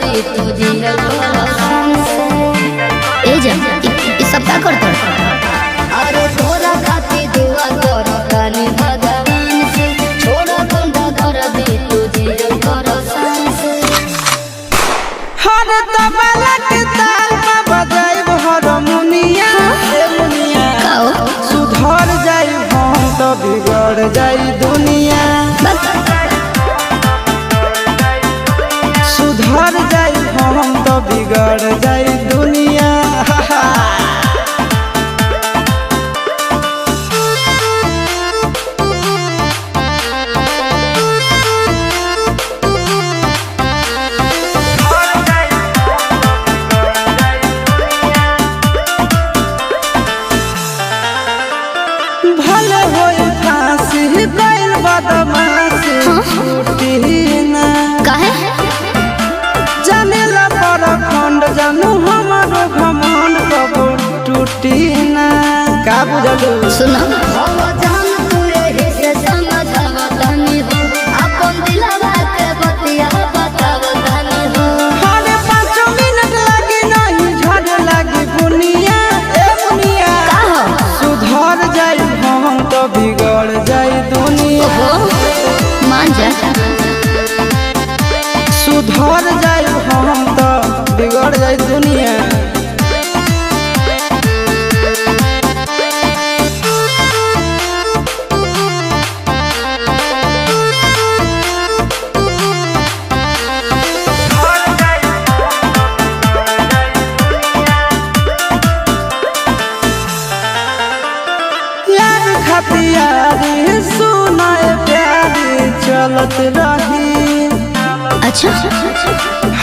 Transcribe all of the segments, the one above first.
दी तुझी ए जा इस सब का करता अरे तोरा खाती दुआ कर कानी भगवान से छोड़ा बंदा कर दी तुझी से हर तबला के ताल में बजाइब हारमोनिया ए मुनिया सुधर जाई हम तो बिगड़ जाई दुनिया सुधर जाई हम तो बिगड़ जाई दुनिया भले होई फांसी गइल बदमाशी छूटी ना काहे जाने ला पर खंड जानू हमारो घमंड कबो टूटी ना का बुझलू सुनो जान तू एही से समझावा तनी हो अपन दिलवा के बतिया बतावा तनी हो हरे 5 मिनट लगी नहीं झड़ लगी बुनिया ए बुनिया का हो सुधर जाई हम तो बिगड़ जाई दुनिया मान जा सुधर जाई हम तो बिगड़ जाई दुनिया यार खतियारी सुनाए प्यारी चलत रही अच्छा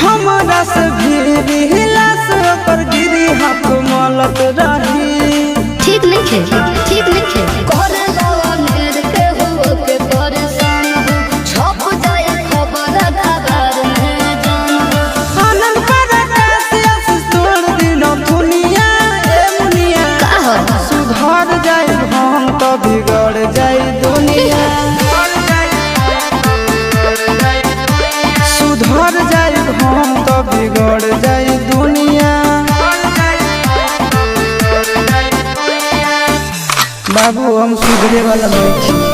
हमरा से भी हिला से पर गिरी हाथ मलत रही ठीक नहीं खे ठीक नहीं खे करे लवा नेर के हो के परेशान हो छप जाए खबर खबर में जान हो आनंद पर कैसे तोड़ दिनो दुनिया ए मुनिया का हो सुधर जाई हम तो बिगड़ जाई दुनिया सुधर जाई हम तो बिगड़ जाई दुनिया बाबू हम सुधरे वाला नहीं।